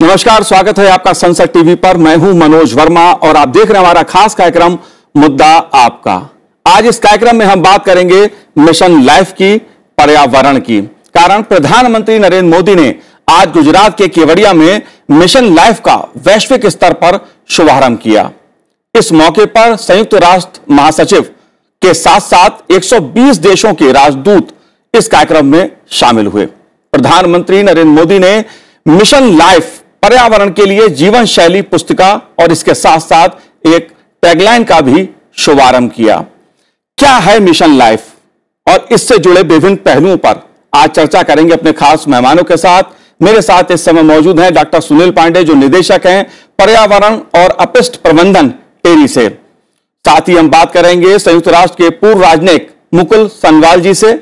नमस्कार, स्वागत है आपका संसद टीवी पर। मैं हूं मनोज वर्मा और आप देख रहे हैं हमारा खास कार्यक्रम मुद्दा आपका। आज इस कार्यक्रम में हम बात करेंगे मिशन लाइफ की, पर्यावरण की। कारण प्रधानमंत्री नरेंद्र मोदी ने आज गुजरात के केवड़िया में मिशन लाइफ का वैश्विक स्तर पर शुभारंभ किया। इस मौके पर संयुक्त राष्ट्र महासचिव के साथ साथ 120 देशों के राजदूत इस कार्यक्रम में शामिल हुए। प्रधानमंत्री नरेंद्र मोदी ने मिशन लाइफ पर्यावरण के लिए जीवन शैली पुस्तिका और इसके साथ साथ एक टैगलाइन का भी शुभारंभ किया। क्या है मिशन लाइफ और इससे जुड़े विभिन्न पहलुओं पर आज चर्चा करेंगे अपने खास मेहमानों के साथ। मेरे साथ इस समय मौजूद हैं डॉक्टर सुनील पांडे, जो निदेशक हैं पर्यावरण और अपशिष्ट प्रबंधन टेरी से। साथ ही हम बात करेंगे संयुक्त राष्ट्र के पूर्व राजनयिक मुकुल सनवाल जी से,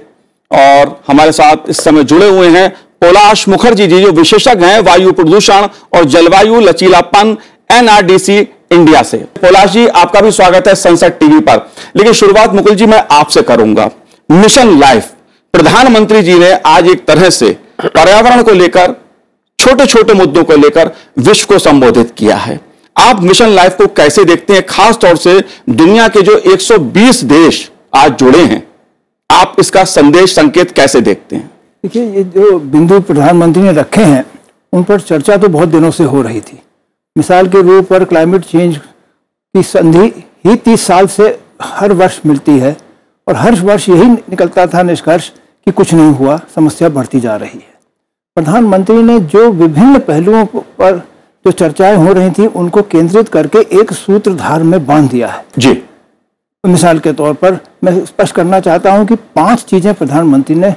और हमारे साथ इस समय जुड़े हुए हैं पोलाश मुखर्जी जी, जो विशेषज्ञ हैं वायु प्रदूषण और जलवायु लचीलापन एनआरडीसी इंडिया से। पोलाश जी, आपका भी स्वागत है संसद टीवी पर। लेकिन शुरुआत मुकुल जी मैं आपसे करूंगा। मिशन लाइफ, प्रधानमंत्री जी ने आज एक तरह से पर्यावरण को लेकर, छोटे छोटे मुद्दों को लेकर विश्व को संबोधित किया है। आप मिशन लाइफ को कैसे देखते हैं, खास तौर से दुनिया के जो 120 देश आज जुड़े हैं, आप इसका संदेश संकेत कैसे देखते हैं? देखिए, ये जो बिंदु प्रधानमंत्री ने रखे हैं उन पर चर्चा तो बहुत दिनों से हो रही थी। मिसाल के रूप पर क्लाइमेट चेंज की संधि ही 30 साल से हर वर्ष मिलती है और हर वर्ष यही निकलता था निष्कर्ष कि कुछ नहीं हुआ, समस्या बढ़ती जा रही है। प्रधानमंत्री ने जो विभिन्न पहलुओं पर जो चर्चाएं हो रही थी उनको केंद्रित करके एक सूत्रधार में बांध दिया है जी। मिसाल के तौर पर मैं स्पष्ट करना चाहता हूं कि 5 चीजें प्रधानमंत्री ने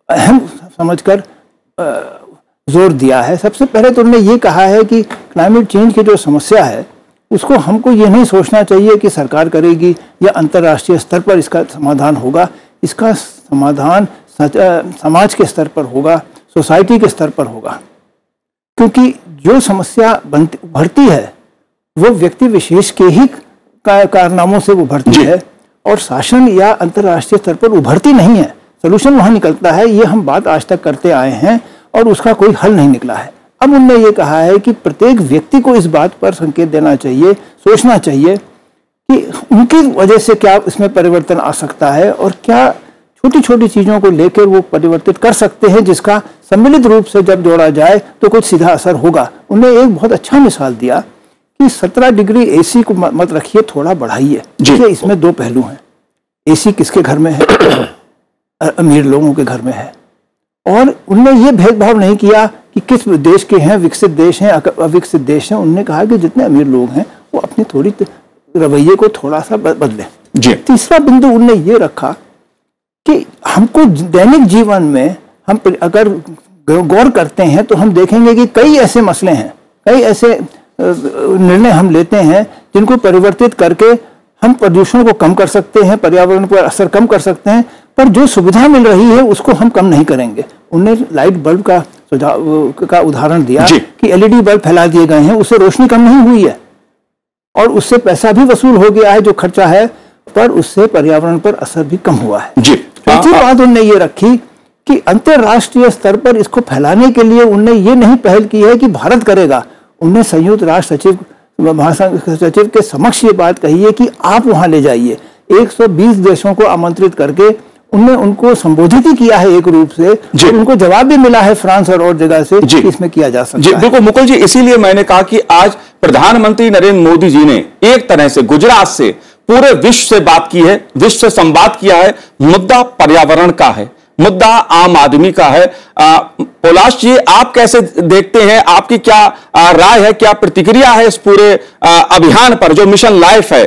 अहम समझकर जोर दिया है। सबसे पहले तो उन्होंने ये कहा है कि क्लाइमेट चेंज की जो समस्या है उसको हमको ये नहीं सोचना चाहिए कि सरकार करेगी या अंतर्राष्ट्रीय स्तर पर इसका समाधान होगा। इसका समाधान समाज के स्तर पर होगा, सोसाइटी के स्तर पर होगा। क्योंकि जो समस्या उभरती है वो व्यक्ति विशेष के ही कारनामों से उभरती है और शासन या अंतर्राष्ट्रीय स्तर पर उभरती नहीं है। सोल्यूशन वहां निकलता है। ये हम बात आज तक करते आए हैं और उसका कोई हल नहीं निकला है। अब उन्होंने ये कहा है कि प्रत्येक व्यक्ति को इस बात पर संकेत देना चाहिए, सोचना चाहिए कि उनकी वजह से क्या इसमें परिवर्तन आ सकता है और क्या छोटी छोटी चीज़ों को लेकर वो परिवर्तित कर सकते हैं, जिसका सम्मिलित रूप से जब जोड़ा जाए तो कुछ सीधा असर होगा। उन्होंने एक बहुत अच्छा मिसाल दिया कि 17 डिग्री AC को मत रखिए, थोड़ा बढ़ाइए। देखिए, इसमें 2 पहलू हैं। AC किसके घर में है? अमीर लोगों के घर में है। और उनने ये भेदभाव नहीं किया कि किस देश के हैं, विकसित देश हैं, अविकसित देश हैं। उन्होंने कहा कि जितने अमीर लोग हैं वो अपनी थोड़ी रवैये को थोड़ा सा बदलें। तीसरा बिंदु उनने ये रखा कि हमको दैनिक जीवन में हम अगर गौर करते हैं तो हम देखेंगे कि कई ऐसे मसले हैं, कई ऐसे निर्णय हम लेते हैं जिनको परिवर्तित करके हम प्रदूषण को कम कर सकते हैं, पर्यावरण पर असर कम कर सकते हैं, पर जो सुविधा मिल रही है उसको हम कम नहीं करेंगे। उन्होंने लाइट बल्ब का उदाहरण दिया कि LED बल्ब फैला दिए गए हैं, उससे रोशनी कम नहीं हुई है और उससे पैसा भी वसूल हो गया है जो खर्चा है, पर उससे पर्यावरण पर असर भी कम हुआ है। चौथी बात उन्होंने ये रखी कि अंतर्राष्ट्रीय स्तर पर इसको फैलाने के लिए उन्होंने ये नहीं पहल की है कि भारत करेगा। उन्होंने संयुक्त राष्ट्र महासंघ सचिव के समक्ष ये बात कही है कि आप वहां ले जाइए। 120 देशों को आमंत्रित करके उन्होंने उनको संबोधित ही किया है एक रूप से, और उनको जवाब भी मिला है फ्रांस और जगह से कि इसमें किया जा सकता है। बिल्कुल मुकुल जी, इसीलिए मैंने कहा कि आज प्रधानमंत्री नरेंद्र मोदी जी ने एक तरह से गुजरात से पूरे विश्व से बात की है, विश्व से संवाद किया है। मुद्दा पर्यावरण का है, मुद्दा आम आदमी का है। पोलाश जी, आप कैसे देखते हैं, आपकी क्या राय है, क्या प्रतिक्रिया है इस पूरे अभियान पर जो मिशन लाइफ है?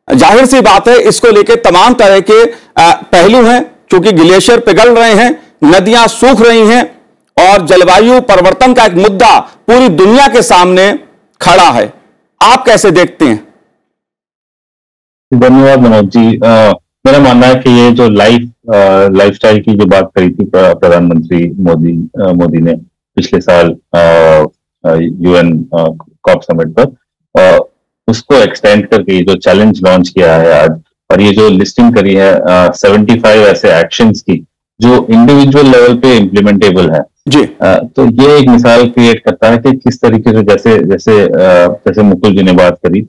जाहिर सी बात है इसको लेकर तमाम तरह के पहलू हैं, क्योंकि ग्लेशियर पिघल रहे हैं, नदियां सूख रही हैं और जलवायु परिवर्तन का एक मुद्दा पूरी दुनिया के सामने खड़ा है। आप कैसे देखते हैं? धन्यवाद मनोज जी। मेरा मानना है कि ये जो लाइफस्टाइल की जो बात करी थी प्रधानमंत्री मोदी ने पिछले साल UN कॉप समिट पर, उसको एक्सटेंड करके ये जो चैलेंज लॉन्च किया है आज, और ये जो लिस्टिंग करी है 75 ऐसे एक्शंस की जो इंडिविजुअल लेवल पे इम्प्लीमेंटेबल है जी। तो ये एक मिसाल क्रिएट करता है कि किस तरीके से जैसे मुकुल जी ने बात करी,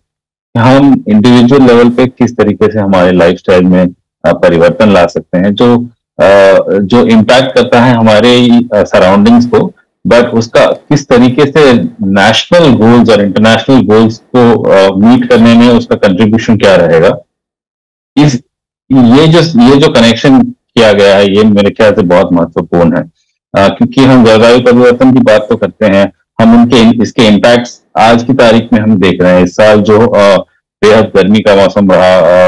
हम इंडिविजुअल लेवल पे किस तरीके से हमारे लाइफस्टाइल में परिवर्तन ला सकते हैं जो इम्पैक्ट करता है हमारे सराउंडिंग्स को, बट उसका किस तरीके से नेशनल गोल्स और इंटरनेशनल गोल्स को मीट करने में उसका कंट्रीब्यूशन क्या रहेगा। ये जो कनेक्शन किया गया है ये मेरे ख्याल से बहुत महत्वपूर्ण है, क्योंकि हम जलवायु परिवर्तन की बात तो करते हैं, हम इसके इम्पैक्ट्स आज की तारीख में हम देख रहे हैं। इस साल जो बेहद गर्मी का मौसम रहा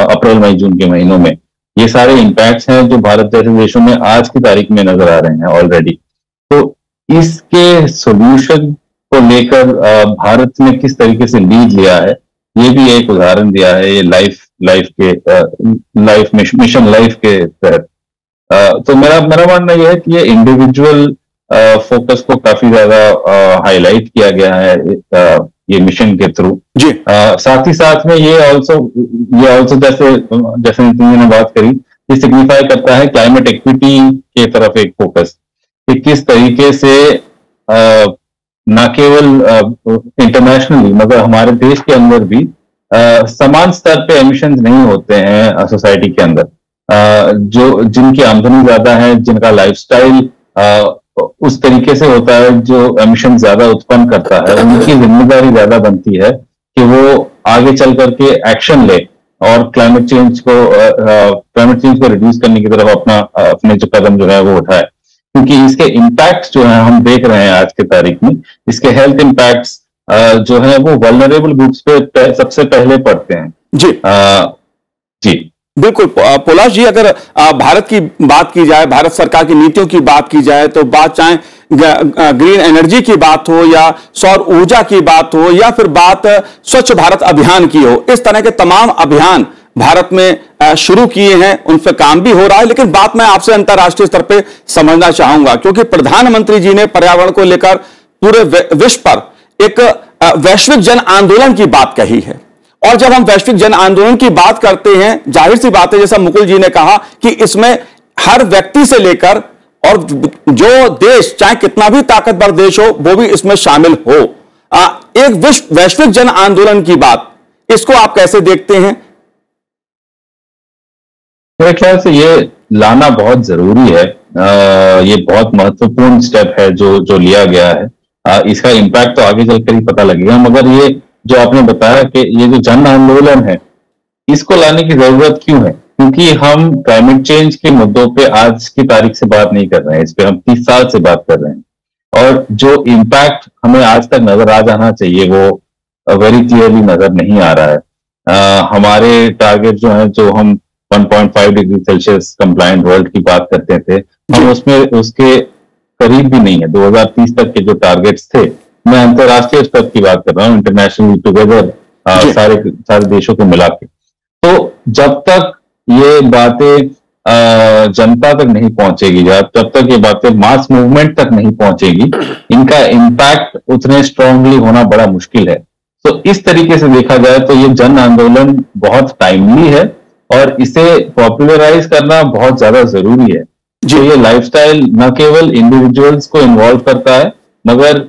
अप्रैल मई जून के महीनों में, ये सारे इम्पैक्ट्स हैं जो भारत जैसे देशों में आज की तारीख में नजर आ रहे हैं ऑलरेडी। तो इसके सॉल्यूशन को लेकर भारत ने किस तरीके से लीड लिया है, ये भी एक उदाहरण दिया है ये मिशन लाइफ के तहत। तो मेरा मानना यह है कि ये इंडिविजुअल फोकस को काफी ज्यादा हाईलाइट किया गया है ये मिशन के थ्रू जी। साथ ही साथ में ये ऑल्सो जैसे नितिन जी ने बात करी, ये सिग्निफाई करता है क्लाइमेट इक्विटी के तरफ एक फोकस, कि किस तरीके से न केवल इंटरनेशनली मगर हमारे देश के अंदर भी समान स्तर पे एमिशंस नहीं होते हैं सोसाइटी के अंदर। जिनकी आमदनी ज्यादा है, जिनका लाइफस्टाइल उस तरीके से होता है, जो एमिशन ज्यादा उत्पन्न करता है, उनकी जिम्मेदारी ज्यादा बनती है कि वो आगे चल करके एक्शन ले और क्लाइमेट चेंज को रिड्यूस करने की तरफ अपने जो कदम जो है वो उठाए, क्योंकि इसके इम्पैक्ट्स जो है हम देख रहे हैं आज के तारीख में, इसके हेल्थ इम्पैक्ट्स जो है वो वल्नरेबल ग्रुप्स पे सबसे पहले पड़ते हैं जी। जी बिल्कुल पोलाश जी, अगर भारत की बात की जाए, भारत सरकार की नीतियों की बात की जाए, तो बात चाहे ग्रीन एनर्जी की बात हो या सौर ऊर्जा की बात हो या फिर बात स्वच्छ भारत अभियान की हो, इस तरह के तमाम अभियान भारत में शुरू किए हैं, उन पर काम भी हो रहा है। लेकिन बात मैं आपसे अंतर्राष्ट्रीय स्तर पर समझना चाहूंगा, क्योंकि प्रधानमंत्री जी ने पर्यावरण को लेकर पूरे विश्व पर एक वैश्विक जन आंदोलन की बात कही है। और जब हम वैश्विक जन आंदोलन की बात करते हैं, जाहिर सी बात है, जैसा मुकुल जी ने कहा कि इसमें हर व्यक्ति से लेकर और जो देश चाहे कितना भी ताकतवर देश हो वो भी इसमें शामिल हो। एक वैश्विक जन आंदोलन की बात, इसको आप कैसे देखते हैं? मेरे ख्याल से ये लाना बहुत जरूरी है। ये बहुत महत्वपूर्ण स्टेप है जो लिया गया है। इसका इम्पैक्ट तो आगे चलकर ही पता लगेगा, मगर ये जो आपने बताया कि ये जो जन आंदोलन है, इसको लाने की जरूरत क्यों है? क्योंकि हम क्लाइमेट चेंज के मुद्दों पे आज की तारीख से बात नहीं कर रहे हैं, इस पे हम 30 साल से बात कर रहे हैं, और जो इम्पैक्ट हमें आज तक नजर आ जाना चाहिए वो वेरी क्लियरली नजर नहीं आ रहा है। हमारे टारगेट जो है, जो हम 1.5 डिग्री सेल्सियस कंप्लायंट वर्ल्ड की बात करते थे, हम उसके करीब भी नहीं है। 2030 तक के जो टारगेट्स थे, मैं अंतरराष्ट्रीय स्तर की बात कर रहा हूँ, इंटरनेशनल टुगेदर सारे देशों को मिला के। तो जब तक ये बातें जनता तक नहीं पहुंचेगी, जब तक ये बातें मास मूवमेंट तक नहीं पहुंचेगी, इनका इम्पैक्ट उतने स्ट्रांगली होना बड़ा मुश्किल है। तो इस तरीके से देखा जाए तो ये जन आंदोलन बहुत टाइमली है और इसे पॉपुलराइज करना बहुत ज्यादा जरूरी है। जो ये लाइफस्टाइल न केवल इंडिविजुअल्स को इन्वॉल्व करता है, मगर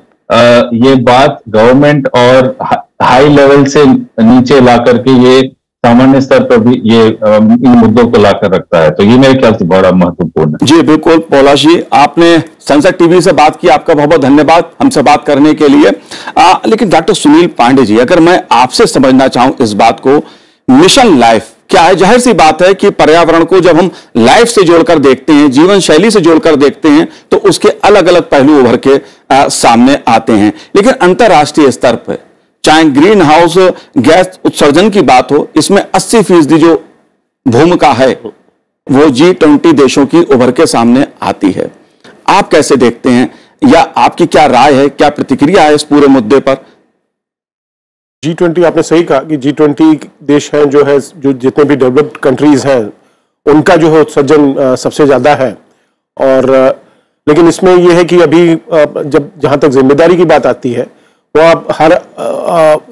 ये बात गवर्नमेंट और हाई लेवल से नीचे ला करके ये सामान्य स्तर पर भी ये इन मुद्दों को लाकर रखता है। तो ये मेरे ख्याल से बड़ा महत्वपूर्ण है। जी बिल्कुल पोलाश जी, आपने संसद टीवी से बात की, आपका बहुत बहुत धन्यवाद हमसे बात करने के लिए। लेकिन डॉक्टर सुनील पांडे जी, अगर मैं आपसे समझना चाहूं इस बात को, मिशन लाइफ क्या है? जाहिर सी बात है कि पर्यावरण को जब हम लाइफ से जोड़कर देखते हैं, जीवन शैली से जोड़कर देखते हैं, तो उसके अलग अलग पहलू उभर के सामने आते हैं। लेकिन अंतर्राष्ट्रीय स्तर पर चाहे ग्रीन हाउस गैस उत्सर्जन की बात हो, इसमें 80% जो भूमिका है वो G20 देशों की उभर के सामने आती है। आप कैसे देखते हैं, या आपकी क्या राय है, क्या प्रतिक्रिया है इस पूरे मुद्दे पर? G20, आपने सही कहा कि G20 देश हैं जो जितने भी डेवलप्ड कंट्रीज हैं, उनका जो है उत्सर्जन सबसे ज्यादा है। और लेकिन इसमें यह है कि अभी जब जहां तक जिम्मेदारी की बात आती है, वो अब हर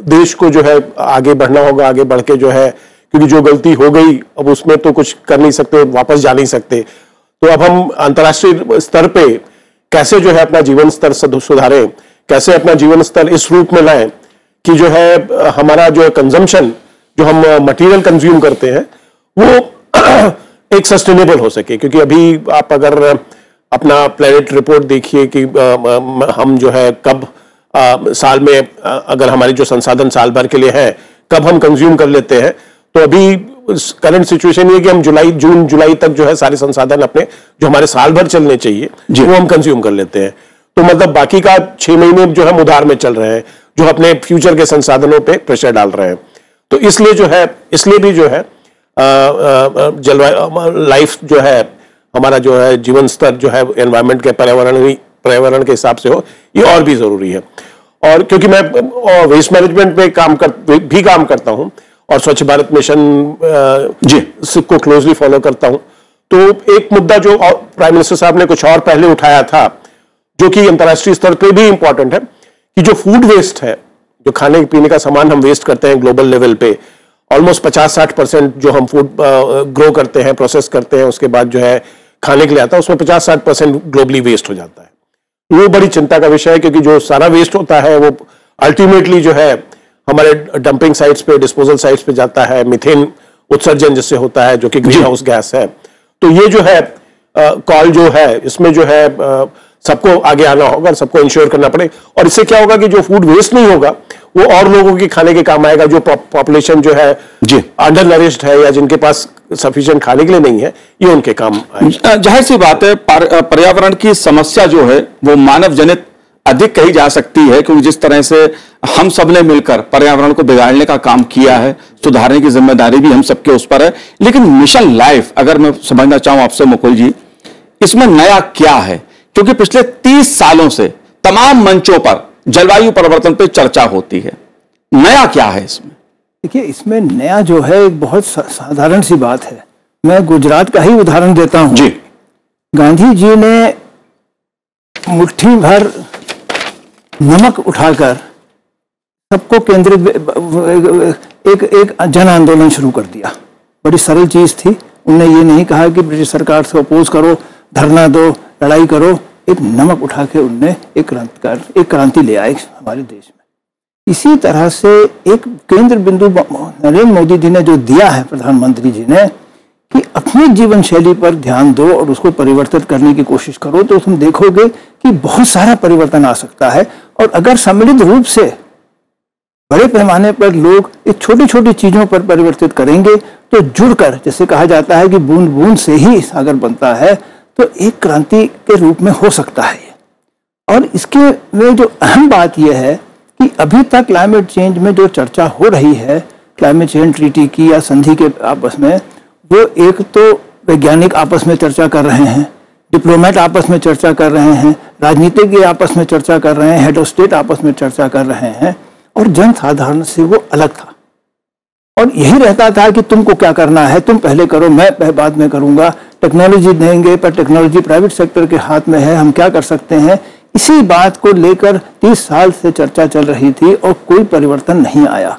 देश को जो है आगे बढ़ना होगा, आगे बढ़ के जो है, क्योंकि जो गलती हो गई अब उसमें तो कुछ कर नहीं सकते, वापस जा नहीं सकते। तो अब हम अंतर्राष्ट्रीय स्तर पे कैसे जो है अपना जीवन स्तर सुधारें, कैसे अपना जीवन स्तर इस रूप में लाएं कि जो है हमारा जो कंजम्पशन, जो हम मटेरियल कंज्यूम करते हैं, वो एक सस्टेनेबल हो सके। क्योंकि अभी आप अगर अपना प्लेनेट रिपोर्ट देखिए कि हम जो है कब साल में अगर हमारी जो संसाधन साल भर के लिए है, कब हम कंज्यूम कर लेते हैं, तो अभी करंट सिचुएशन ये कि हम जून जुलाई तक जो है सारे संसाधन अपने जो हमारे साल भर चलने चाहिए वो हम कंज्यूम कर लेते हैं। तो मतलब बाकी का 6 महीने जो है उधार में चल रहे हैं, जो अपने फ्यूचर के संसाधनों पे प्रेशर डाल रहे हैं। तो इसलिए जो है, इसलिए भी जो है जलवायु लाइफ जो है, हमारा जो है जीवन स्तर जो है एनवायरनमेंट के पर्यावरण के हिसाब से हो, ये और भी जरूरी है। और क्योंकि मैं वेस्ट मैनेजमेंट पे काम करता हूं और स्वच्छ भारत मिशन को क्लोजली फॉलो करता हूं, तो एक मुद्दा जो प्राइम मिनिस्टर साहब ने कुछ और पहले उठाया था, जो कि अंतर्राष्ट्रीय स्तर पे भी इंपॉर्टेंट है, कि जो फूड वेस्ट है, जो खाने पीने का सामान हम वेस्ट करते हैं ग्लोबल लेवल पे, ऑलमोस्ट 50-60% जो हम फूड ग्रो करते हैं, प्रोसेस करते हैं, उसके बाद जो है खाने के लिए आता है, उसमें 50-60% ग्लोबली वेस्ट हो जाता है। वो बड़ी चिंता का विषय है, क्योंकि जो सारा वेस्ट होता है वो अल्टीमेटली जो है हमारे डंपिंग साइट्स पे, डिस्पोजल साइट्स पे जाता है, मीथेन उत्सर्जन जिससे होता है, जो कि ग्रीन हाउस गैस है। तो ये जो है कॉल जो है, इसमें जो है सबको आगे आना होगा, सबको इंश्योर करना पड़े। और इससे क्या होगा कि जो फूड वेस्ट नहीं होगा वो और लोगों के खाने के काम आएगा, जो पॉपुलेशन जो है अंडर नरिश्ड है या जिनके पास सफिशिएंट खाने के लिए नहीं है, ये उनके काम आएगा। जाहिर सी बात है, पर्यावरण की समस्या जो है वो मानव जनित अधिक कही जा सकती है, क्योंकि जिस तरह से हम सब ने मिलकर पर्यावरण को बिगाड़ने का काम किया है, सुधारने की जिम्मेदारी भी हम सबके उस पर है। लेकिन मिशन लाइफ अगर मैं समझना चाहूं आपसे मुकुल जी, इसमें नया क्या है? क्योंकि पिछले 30 सालों से तमाम मंचों पर जलवायु परिवर्तन पे चर्चा होती है, नया क्या है इसमें? देखिए, इसमें नया जो है एक बहुत साधारण सी बात है। मैं गुजरात का ही उदाहरण देता हूं जी। गांधी जी ने मुट्ठी भर नमक उठाकर सबको केंद्रित एक जन आंदोलन शुरू कर दिया। बड़ी सरल चीज थी। उन्होंने ये नहीं कहा कि ब्रिटिश सरकार से अपोज करो, धरना दो, लड़ाई करो। एक नमक उठा के उनने एक क्रांति ले आए हमारे देश में। इसी तरह से एक केंद्र बिंदु नरेंद्र मोदी जी ने जो दिया है, प्रधानमंत्री जी ने, कि अपनी जीवन शैली पर ध्यान दो और उसको परिवर्तित करने की कोशिश करो, तो तुम देखोगे कि बहुत सारा परिवर्तन आ सकता है। और अगर सम्मिलित रूप से बड़े पैमाने पर लोग एक छोटी छोटी चीजों पर परिवर्तित करेंगे, तो जुड़कर, जैसे कहा जाता है कि बूंद बूंद से ही सागर बनता है, तो एक क्रांति के रूप में हो सकता है। और इसके में जो अहम बात यह है कि अभी तक क्लाइमेट चेंज में जो चर्चा हो रही है, क्लाइमेट चेंज ट्रीटी की या संधि के आपस में, वो एक तो वैज्ञानिक आपस में चर्चा कर रहे हैं, डिप्लोमेट आपस में चर्चा कर रहे हैं, राजनीतिज्ञ आपस में चर्चा कर रहे हैं, हेड ऑफ स्टेट आपस में चर्चा कर रहे हैं, और जन साधारण से वो अलग था। और यही रहता था कि तुमको क्या करना है, तुम पहले करो, मैं बाद में करूंगा। टेक्नोलॉजी देंगे, पर टेक्नोलॉजी प्राइवेट सेक्टर के हाथ में है, हम क्या कर सकते हैं। इसी बात को लेकर 30 साल से चर्चा चल रही थी और कोई परिवर्तन नहीं आया।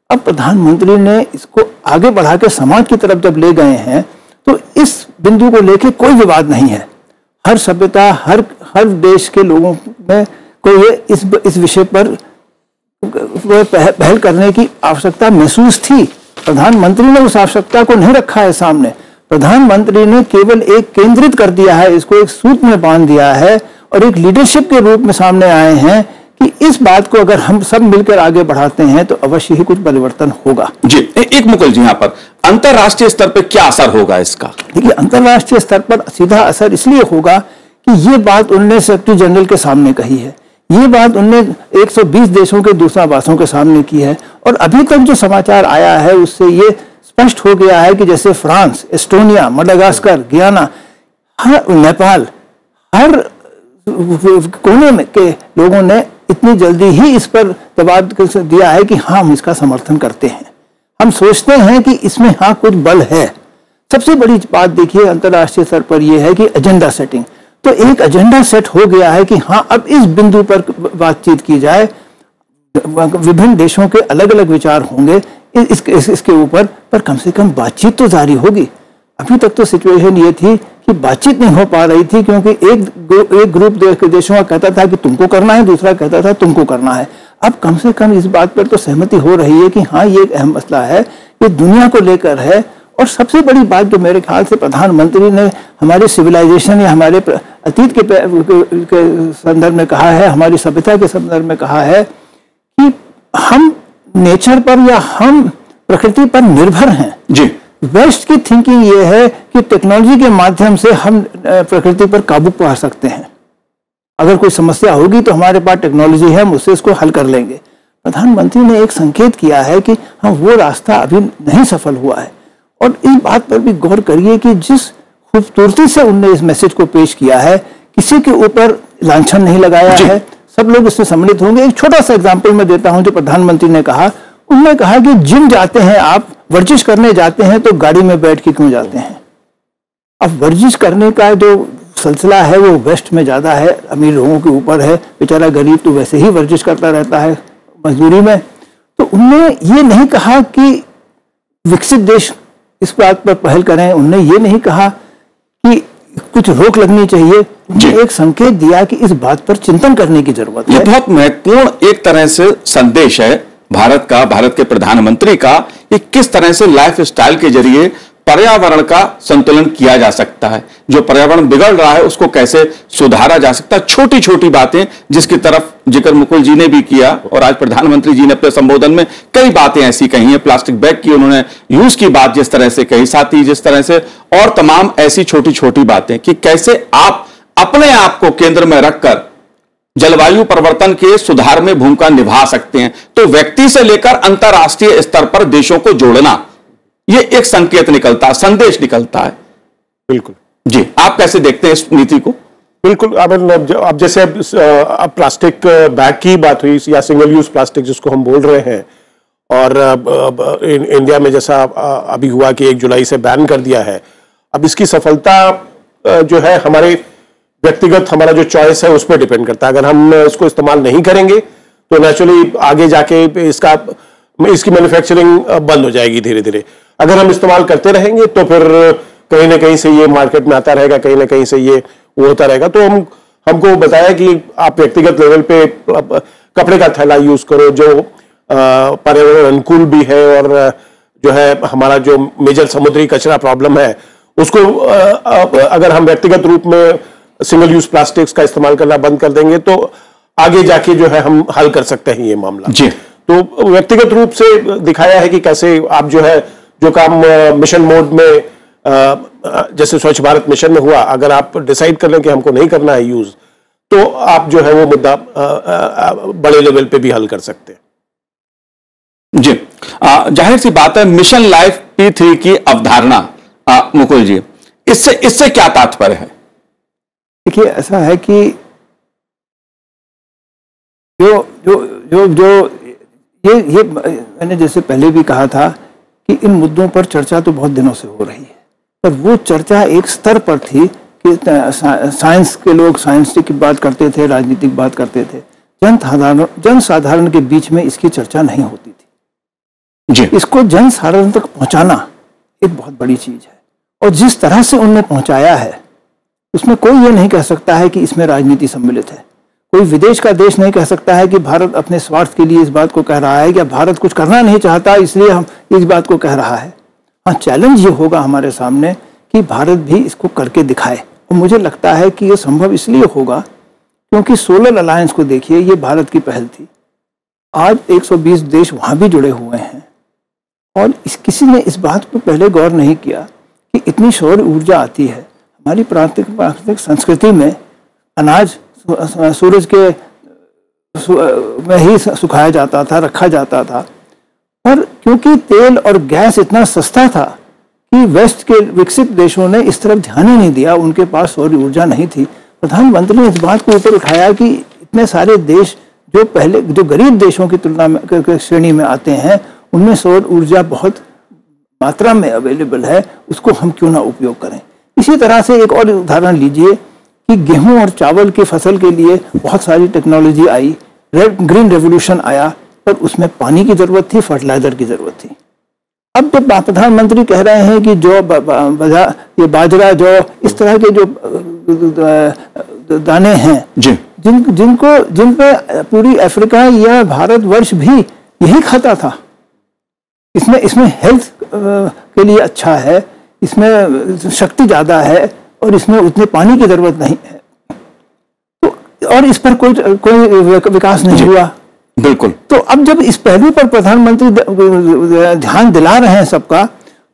अब प्रधानमंत्री ने इसको आगे बढ़ा के समाज की तरफ जब ले गए हैं, तो इस बिंदु को लेकर कोई विवाद नहीं है। हर सभ्यता, हर देश के लोगों में को ये इस विषय पर पहल करने की आवश्यकता महसूस थी। प्रधानमंत्री ने उस आवश्यकता को नहीं रखा है सामने। प्रधानमंत्री ने केवल एक केंद्रित कर दिया है, इसको एक सूत्र में बांध दिया है और एक लीडरशिप के रूप में सामने आए हैं कि इस बात को अगर हम सब मिलकर आगे बढ़ाते हैं तो अवश्य ही कुछ परिवर्तन होगा। जी, एक मुकुल जी, यहाँ पर अंतरराष्ट्रीय स्तर पर क्या असर होगा इसका? देखिए, अंतरराष्ट्रीय स्तर पर सीधा असर इसलिए होगा कि ये बात उन्होंने सेक्रेटरी जनरल के सामने कही है, ये बात उनने 120 देशों के दूतावासों के सामने की है। और अभी तक जो समाचार आया है उससे ये स्पष्ट हो गया है कि जैसे फ्रांस, एस्टोनिया, मडागास्कर, गियाना, नेपाल, हर कोने में के लोगों ने इतनी जल्दी ही इस पर जवाब दिया है कि हाँ, हम इसका समर्थन करते हैं। हम सोचते हैं कि इसमें हाँ कुछ बल है। सबसे बड़ी बात देखिए अंतर्राष्ट्रीय स्तर पर यह है कि एजेंडा सेटिंग। तो एक एजेंडा सेट हो गया है कि हाँ, अब इस बिंदु पर बातचीत की जाए। विभिन्न देशों के अलग अलग विचार होंगे इसके ऊपर, पर कम से कम बातचीत तो जारी होगी। अभी तक तो सिचुएशन ये थी कि बातचीत नहीं हो पा रही थी, क्योंकि एक ग्रुप देशों का कहता था कि तुमको करना है, दूसरा कहता था तुमको करना है। अब कम से कम इस बात पर तो सहमति हो रही है कि हाँ, ये एक अहम मसला है, ये दुनिया को लेकर है। और सबसे बड़ी बात जो मेरे ख्याल से प्रधानमंत्री ने हमारे सिविलाइजेशन या हमारे अतीत के संदर्भ में कहा है, हमारी सभ्यता के संदर्भ में कहा है कि हम नेचर पर या हम प्रकृति पर निर्भर हैं। जी, वेस्ट की थिंकिंग ये है कि टेक्नोलॉजी के माध्यम से हम प्रकृति पर काबू पा सकते हैं। अगर कोई समस्या होगी तो हमारे पास टेक्नोलॉजी है, हम उससे इसको हल कर लेंगे। प्रधानमंत्री ने एक संकेत किया है कि हाँ, वो रास्ता अभी नहीं सफल हुआ है। और इस बात पर भी गौर करिए कि जिस खूबसूरती से उनने इस मैसेज को पेश किया है, किसी के ऊपर लांछन नहीं लगाया है, सब लोग इससे सम्मिलित होंगे। एक छोटा सा एग्जाम्पल मैं देता हूं जो प्रधानमंत्री ने कहा। उन्होंने कहा कि जिम जाते हैं आप, वर्जिश करने जाते हैं तो गाड़ी में बैठ के क्यों जाते हैं? अब वर्जिश करने का जो सिलसिला है वो वेस्ट में ज्यादा है, अमीर लोगों के ऊपर है, बेचारा गरीब तो वैसे ही वर्जिश करता रहता है मजदूरी में। तो उन्होंने ये नहीं कहा कि विकसित देश इस बात पर पहल करें, उन्होंने ये नहीं कहा कि कुछ रोक लगनी चाहिए, उन्होंने एक संकेत दिया कि इस बात पर चिंतन करने की जरूरत है। ये बहुत महत्वपूर्ण एक तरह से संदेश है भारत का, भारत के प्रधानमंत्री का, कि किस तरह से लाइफ स्टाइल के जरिए पर्यावरण का संतुलन किया जा सकता है। जो पर्यावरण बिगड़ रहा है उसको कैसे सुधारा जा सकता है। छोटी छोटी बातें जिसकी तरफ जिक्र मुकुल जी ने भी किया और आज प्रधानमंत्री जी ने अपने संबोधन में कई बातें ऐसी कही हैं। प्लास्टिक बैग की उन्होंने यूज की बात जिस तरह से कही, साथ ही जिस तरह से और तमाम ऐसी छोटी छोटी बातें कि कैसे आप अपने आप को केंद्र में रखकर जलवायु परिवर्तन के सुधार में भूमिका निभा सकते हैं। तो व्यक्ति से लेकर अंतरराष्ट्रीय स्तर पर देशों को जोड़ना, ये एक संकेत निकलता है, संदेश निकलता है। बिल्कुल जी, आप कैसे देखते हैं इस नीति को? बिल्कुल। अब जैसे अब प्लास्टिक बैग की बात हुई या सिंगल यूज प्लास्टिक जिसको हम बोल रहे हैं, और इंडिया में जैसा अभी हुआ कि 1 जुलाई से बैन कर दिया है। अब इसकी सफलता जो है हमारे व्यक्तिगत, हमारा जो चॉइस है उस पर डिपेंड करता है। अगर हम इसको इस्तेमाल नहीं करेंगे तो नेचुरली आगे जाके इसकी मैन्युफैक्चरिंग बंद हो जाएगी धीरे धीरे। अगर हम इस्तेमाल करते रहेंगे तो फिर कहीं ना कहीं से ये मार्केट में आता रहेगा, कहीं ना कहीं से ये वो होता रहेगा। तो हमको बताया कि आप व्यक्तिगत लेवल पे कपड़े का थैला यूज करो जो पर्यावरण अनुकूल भी है, और जो है हमारा जो मेजर समुद्री कचरा प्रॉब्लम है उसको अगर हम व्यक्तिगत रूप में सिंगल यूज प्लास्टिक्स का इस्तेमाल करना बंद कर देंगे तो आगे जाके जो है हम हल कर सकते हैं ये मामला। जी। तो व्यक्तिगत रूप से दिखाया है कि कैसे आप जो है जो काम मिशन मोड में जैसे स्वच्छ भारत मिशन में हुआ, अगर आप डिसाइड कर लें कि हमको नहीं करना है यूज, तो आप जो है वो मुद्दा बड़े लेवल पे भी हल कर सकते हैं। जी, जाहिर सी बात है मिशन लाइफ P3 की अवधारणा, मुकुल जी, इससे क्या तात्पर्य है? देखिए, ऐसा है कि ये मैंने जैसे पहले भी कहा था कि इन मुद्दों पर चर्चा तो बहुत दिनों से हो रही है, पर वो चर्चा एक स्तर पर थी कि साइंस के लोग साइंस की बात करते थे, राजनीतिक बात करते थे, जन साधारण के बीच में इसकी चर्चा नहीं होती थी। जी। इसको जन साधारण तक पहुंचाना एक बहुत बड़ी चीज है, और जिस तरह से उन्होंने पहुंचाया है उसमें कोई ये नहीं कह सकता है कि इसमें राजनीति सम्मिलित है। कोई विदेश का देश नहीं कह सकता है कि भारत अपने स्वार्थ के लिए इस बात को कह रहा है, या भारत कुछ करना नहीं चाहता इसलिए हम इस बात को कह रहा है। हाँ, चैलेंज ये होगा हमारे सामने कि भारत भी इसको करके दिखाए, और मुझे लगता है कि ये संभव इसलिए होगा क्योंकि सोलर अलायंस को देखिए, ये भारत की पहल थी। आज 120 देश वहाँ भी जुड़े हुए हैं, और किसी ने इस बात पर पहले गौर नहीं किया कि इतनी सौर ऊर्जा आती है। हमारी प्राकृतिक संस्कृति में अनाज सूरज के में ही सुखाया जाता था, रखा जाता था, पर क्योंकि तेल और गैस इतना सस्ता था कि वेस्ट के विकसित देशों ने इस तरफ ध्यान ही नहीं दिया, उनके पास सौर ऊर्जा नहीं थी। प्रधानमंत्री ने इस बात को ऊपर उठाया कि इतने सारे देश जो गरीब देशों की तुलना में श्रेणी में आते हैं, उनमें सौर ऊर्जा बहुत मात्रा में अवेलेबल है, उसको हम क्यों ना उपयोग करें। इसी तरह से एक और उदाहरण लीजिए कि गेहूं और चावल की फसल के लिए बहुत सारी टेक्नोलॉजी आई, ग्रीन रेवोल्यूशन आया, पर उसमें पानी की जरूरत थी, फर्टिलाइजर की जरूरत थी। अब जब प्रधानमंत्री कह रहे हैं कि जो ये बाजरा, जो इस तरह के जो दाने हैं जिन पे पूरी अफ्रीका या भारतवर्ष भी यही खाता था, इसमें हेल्थ के लिए अच्छा है, इसमें शक्ति ज्यादा है और इसमें उतने पानी की जरूरत नहीं है, तो और इस पर कोई विकास नहीं हुआ। बिल्कुल। तो अब जब इस पहलू पर प्रधानमंत्री ध्यान दिला रहे हैं सबका,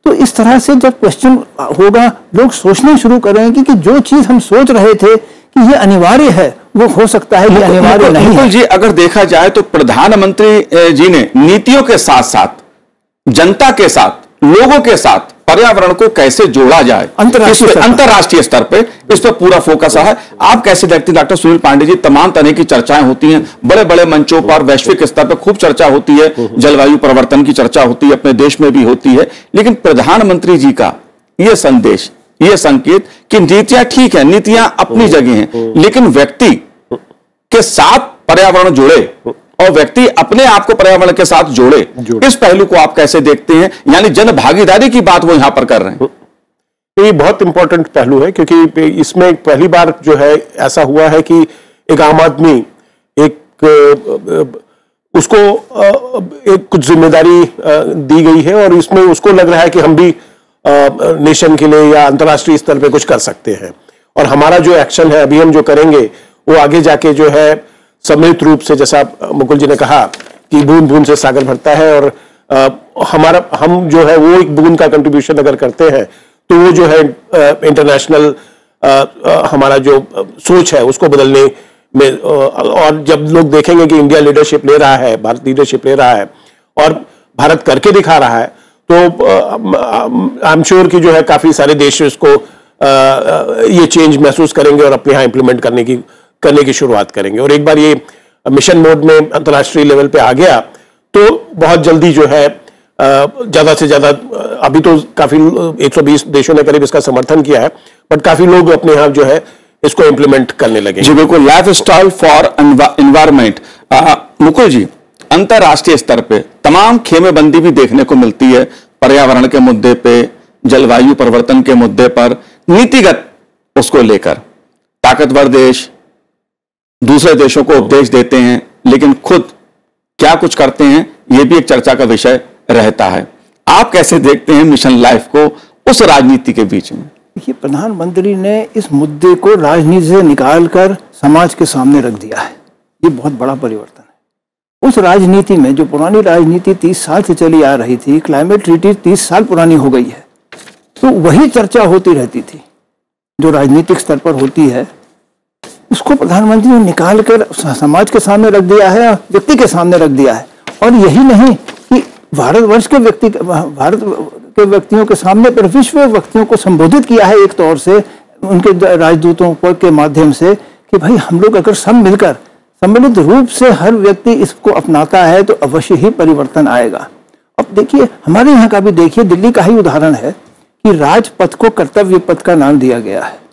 तो इस तरह से जब क्वेश्चन होगा, लोग सोचना शुरू करेंगे कि जो चीज हम सोच रहे थे कि ये अनिवार्य है, वो हो सकता है कि अनिवार्य नहीं है। जी, अगर देखा जाए तो प्रधानमंत्री जी ने नीतियों के साथ साथ जनता के साथ, लोगों के साथ पर्यावरण को कैसे जोड़ा जाए अंतर्राष्ट्रीय स्तर पे, इस पर पूरा फोकस है। आप कैसे देखते हैं डॉक्टर सुनील पांडे जी? तमाम तरह की चर्चाएं होती हैं, बड़े बड़े मंचों पर वैश्विक स्तर पर खूब चर्चा होती है, जलवायु परिवर्तन की चर्चा होती है, अपने देश में भी होती है, लेकिन प्रधानमंत्री जी का यह संदेश, यह संकेत कि नीतियां ठीक है, नीतियां अपनी जगह हैं, लेकिन व्यक्ति के साथ पर्यावरण जुड़े और व्यक्ति अपने आप को पर्यावरण के साथ जोड़े, इस पहलू को आप कैसे देखते हैं? यानी जन भागीदारी की बात वो यहां पर कर रहे हैं। ये बहुत इंपॉर्टेंट पहलू है, क्योंकि इसमें पहली बार जो है ऐसा हुआ है कि एक आम आदमी उसको एक कुछ जिम्मेदारी दी गई है और इसमें उसको लग रहा है कि हम भी नेशन के लिए या अंतर्राष्ट्रीय स्तर पे कुछ कर सकते हैं, और हमारा जो एक्शन है अभी हम जो करेंगे वो आगे जाके जो है सम्मिलित रूप से, जैसा मुकुल जी ने कहा कि बूंद बूंद से सागर भरता है, और हम जो है वो एक बूंद का कंट्रीब्यूशन अगर करते हैं तो वो जो है इंटरनेशनल हमारा जो सोच है उसको बदलने में, और जब लोग देखेंगे कि इंडिया लीडरशिप ले रहा है, भारत लीडरशिप ले रहा है और भारत करके दिखा रहा है, तो आई एम श्योर कि जो है काफी सारे देश इसको ये चेंज महसूस करेंगे और अपने यहाँ इंप्लीमेंट करने की शुरुआत करेंगे। और एक बार ये मिशन मोड में अंतर्राष्ट्रीय लेवल पे आ गया तो बहुत जल्दी जो है ज्यादा से ज्यादा, अभी तो काफी 120 देशों ने करीब इसका समर्थन किया है, बट काफी लोग अपने यहाँ जो है इसको इंप्लीमेंट करने लगे। जी बिल्कुल, lifestyle for environment. Mukul ji, अंतर्राष्ट्रीय स्तर पे तमाम खेमेबंदी भी देखने को मिलती है पर्यावरण के मुद्दे पे, जलवायु परिवर्तन के मुद्दे पर, नीतिगत उसको लेकर ताकतवर देश दूसरे देशों को उपदेश देते हैं, लेकिन खुद क्या कुछ करते हैं यह भी एक चर्चा का विषय रहता है। आप कैसे देखते हैं मिशन लाइफ को उस राजनीति के बीच में? देखिए, प्रधानमंत्री ने इस मुद्दे को राजनीति से निकालकर समाज के सामने रख दिया है। ये बहुत बड़ा परिवर्तन है। उस राजनीति में, जो पुरानी राजनीति 30 साल से चली आ रही थी, क्लाइमेट ट्रीटी 30 साल पुरानी हो गई है, तो वही चर्चा होती रहती थी जो राजनीतिक स्तर पर होती है, उसको प्रधानमंत्री ने निकाल कर समाज के सामने रख दिया है, व्यक्ति के सामने रख दिया है। और यही नहीं कि भारत के व्यक्तियों के सामने, पर विश्व व्यक्तियों को संबोधित किया है एक तौर से उनके राजदूतों के माध्यम से, कि भाई हम लोग अगर सब मिलकर सम्मिलित रूप से हर व्यक्ति इसको अपनाता है तो अवश्य ही परिवर्तन आएगा। अब देखिए, हमारे यहाँ का भी देखिए, दिल्ली का ही उदाहरण है कि राजपथ को कर्तव्य पथ का नाम दिया गया है।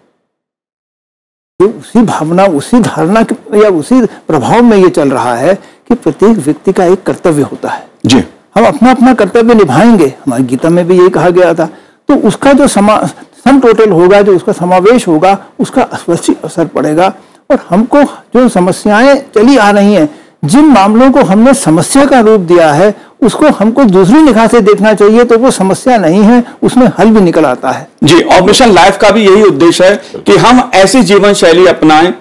उसी भावना, उसी धारणा या उसी प्रभाव में ये चल रहा है कि प्रत्येक व्यक्ति का एक कर्तव्य होता है। जी, हम अपना अपना कर्तव्य निभाएंगे, हमारी गीता में भी यही कहा गया था। तो उसका जो सम टोटल होगा, जो उसका समावेश होगा, उसका अवश्य असर पड़ेगा। और हमको जो समस्याएं चली आ रही हैं, जिन मामलों को हमने समस्या का रूप दिया है, उसको हमको दूसरी निगाह से देखना चाहिए, तो वो समस्या नहीं है, उसमें हल भी निकल आता है। जी, और मिशन लाइफ का भी यही उद्देश्य है कि हम ऐसी जीवन शैली अपनाएं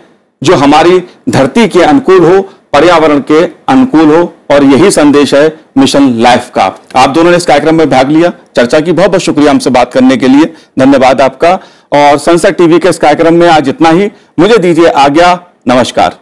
जो हमारी धरती के अनुकूल हो, पर्यावरण के अनुकूल हो, और यही संदेश है मिशन लाइफ का। आप दोनों ने इस कार्यक्रम में भाग लिया, चर्चा की बहुत बहुत शुक्रिया हमसे बात करने के लिए, धन्यवाद आपका। और संसद टीवी के इस कार्यक्रम में आज इतना ही, मुझे दीजिए आज्ञा, नमस्कार।